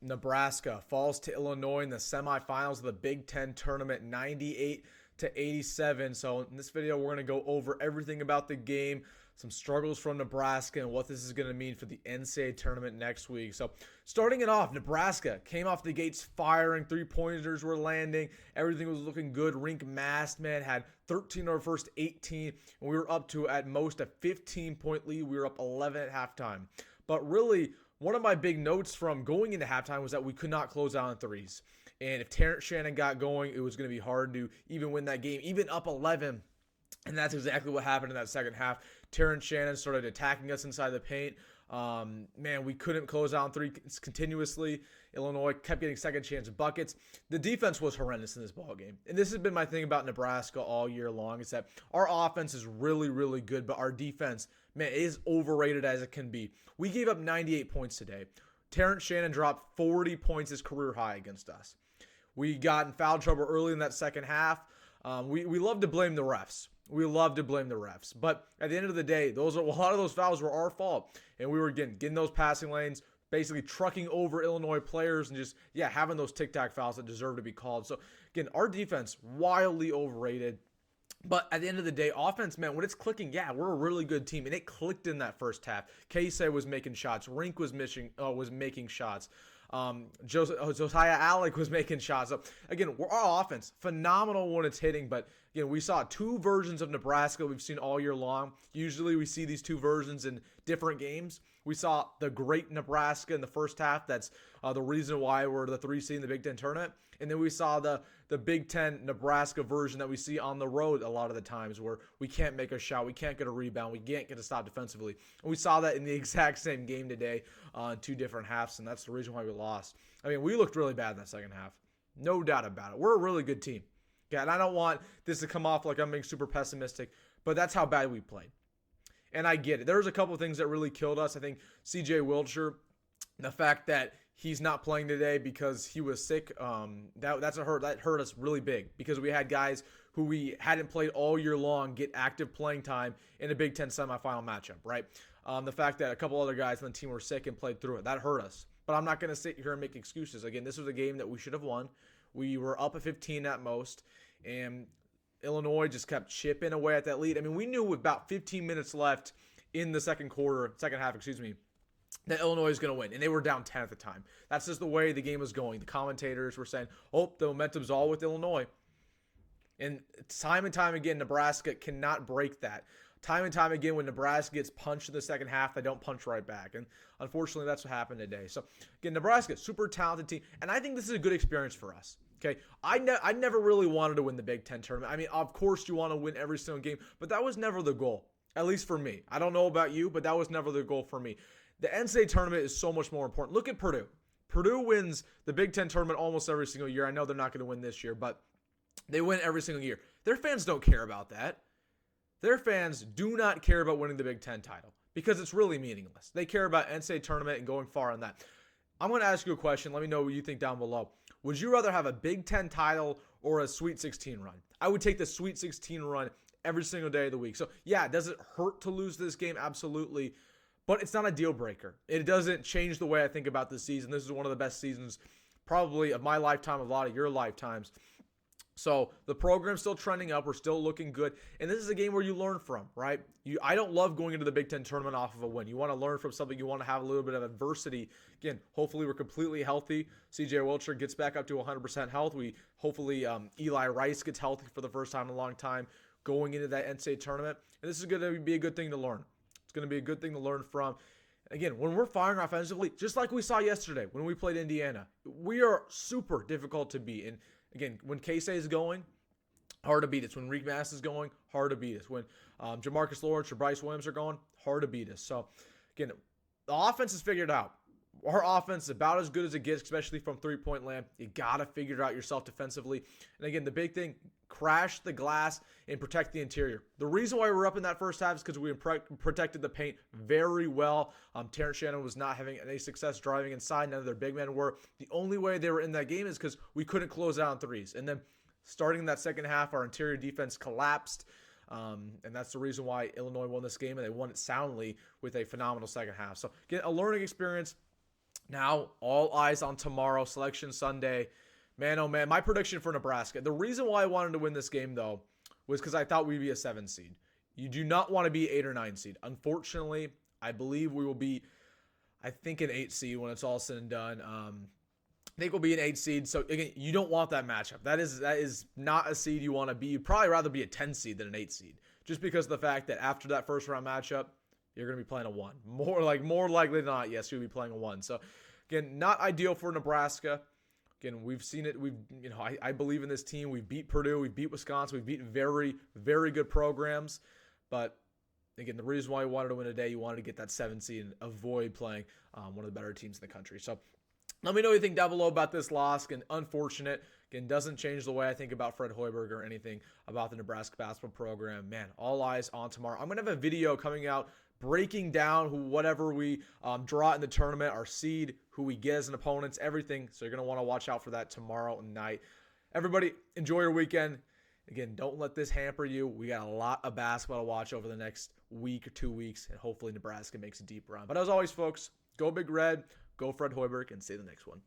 Nebraska falls to Illinois in the semifinals of the Big Ten tournament, 98-87. So in this video, we're going to go over everything about the game, some struggles from Nebraska, and what this is going to mean for the NCAA tournament next week. So starting it off, Nebraska came off the gates firing. Three-pointers were landing. Everything was looking good. Rink Mast, man, had 13 of our first 18, and we were up to at most a 15-point lead. We were up 11 at halftime. But really, one of my big notes from going into halftime was that we could not close out on threes. And if Terrence Shannon got going, it was going to be hard to even win that game, even up 11. And that's exactly what happened in that second half. Terrence Shannon started attacking us inside the paint. Man, we couldn't close out on three continuously. Illinois kept getting second chance buckets. The defense was horrendous in this ball game. And this has been my thing about Nebraska all year long, is that our offense is really, really good, but our defense, man, is overrated as it can be. We gave up 98 points today. Terrence Shannon dropped 40 points, his career high against us. We got in foul trouble early in that second half. We love to blame the refs. We love to blame the refs. But at the end of the day, a lot of those fouls were our fault. And we were getting those passing lanes, basically trucking over Illinois players and just, having those tic-tac fouls that deserve to be called. So, again, our defense, wildly overrated. But at the end of the day, offense, man, when it's clicking, we're a really good team. And it clicked in that first half. Casey was making shots. Rink was making shots. Josiah Alec was making shots. So, again, our offense, phenomenal when it's hitting. But, again, we saw two versions of Nebraska we've seen all year long. Usually we see these two versions in different games. We saw the great Nebraska in the first half. That's the reason why we're the 3 seed in the Big Ten tournament. And then we saw the Big Ten Nebraska version that we see on the road a lot of the times, where we can't make a shot, we can't get a rebound, we can't get a stop defensively. And we saw that in the exact same game today in 2 different halves, and that's the reason why we lost. I mean, we looked really bad in that second half. No doubt about it. We're a really good team. Okay, and I don't want this to come off like I'm being super pessimistic, but that's how bad we played. And I get it. There was a couple of things that really killed us. I think C.J. Wiltshire, the fact that he's not playing today because he was sick, that hurt us really big, because we had guys who we hadn't played all year long get active playing time in a Big Ten semifinal matchup, right? The fact that a couple other guys on the team were sick and played through it, that hurt us. But I'm not going to sit here and make excuses. Again, this was a game that we should have won. We were up at 15 at most, and Illinois just kept chipping away at that lead. I mean, we knew with about 15 minutes left in the second half, that Illinois is going to win, and they were down 10 at the time. That's just the way the game was going. The commentators were saying, the momentum's all with Illinois. And time again, Nebraska cannot break that. Time and time again, when Nebraska gets punched in the second half, they don't punch right back. And unfortunately, that's what happened today. So, again, Nebraska, super talented team. And I think this is a good experience for us. Okay, I never really wanted to win the Big Ten tournament. I mean, of course you want to win every single game, but that was never the goal, at least for me. I don't know about you, but that was never the goal for me. The NCAA tournament is so much more important. Look at Purdue. Purdue wins the Big Ten tournament almost every single year. I know they're not going to win this year, but they win every single year. Their fans don't care about that. Their fans do not care about winning the Big Ten title because it's really meaningless. They care about NCAA tournament and going far on that. I'm going to ask you a question. Let me know what you think down below. Would you rather have a Big Ten title or a Sweet 16 run? I would take the Sweet 16 run every single day of the week. So, does it hurt to lose this game? Absolutely. But it's not a deal breaker. It doesn't change the way I think about this season. This is one of the best seasons probably of my lifetime, of a lot of your lifetimes. So the program's still trending up. We're still looking good. And this is a game where you learn from, right? I don't love going into the Big Ten tournament off of a win. You want to learn from something. You want to have a little bit of adversity. Again, hopefully we're completely healthy. C.J. Wiltshire gets back up to 100% health. Hopefully Eli Rice gets healthy for the first time in a long time going into that NCAA tournament. And this is going to be a good thing to learn. It's going to be a good thing to learn from. Again, when we're firing offensively, just like we saw yesterday when we played Indiana, we are super difficult to beat. And again, when Casey is going, hard to beat us. When Rink Mast is going, hard to beat us. When Jamarcus Lawrence or Bryce Williams are going, hard to beat us. So, again, the offense is figured out. Our offense is about as good as it gets, especially from three-point land. You got to figure it out yourself defensively. And again, the big thing, crash the glass and protect the interior. The reason why we're up in that first half is because we protected the paint very well. Terrence Shannon was not having any success driving inside. None of their big men were. The only way they were in that game is because we couldn't close out on threes. And then starting that second half, our interior defense collapsed. And that's the reason why Illinois won this game, and they won it soundly with a phenomenal second half. So, again, a learning experience. Now, all eyes on tomorrow, Selection Sunday. Man, oh man, my prediction for Nebraska. The reason why I wanted to win this game, though, was because I thought we'd be a 7 seed. You do not want to be 8 or 9 seed. Unfortunately, I believe we will be, I think, an 8 seed when it's all said and done. I think we'll be an 8 seed. So, again, you don't want that matchup. That is not a seed you want to be. You'd probably rather be a 10 seed than an 8 seed. Just because of the fact that after that first round matchup, you're going to be playing a 1. More likely than not, yes, you'll be playing a 1. So, again, not ideal for Nebraska. Again, we've seen it. I believe in this team. We've beat Purdue. We've beat Wisconsin. We've beat very, very good programs. But, again, the reason why you wanted to win today, you wanted to get that 7 seed and avoid playing one of the better teams in the country. So, let me know what you think down below about this loss. Again, unfortunate. Again, doesn't change the way I think about Fred Hoiberg or anything about the Nebraska basketball program. Man, all eyes on tomorrow. I'm going to have a video coming out breaking down whatever we draw in the tournament, our seed, who we get as an opponents, everything. So you're going to want to watch out for that tomorrow night. Everybody, enjoy your weekend. Again, don't let this hamper you. We got a lot of basketball to watch over the next week or 2 weeks, and hopefully Nebraska makes a deep run. But as always, folks, go Big Red, go Fred Hoiberg, and see you in the next one.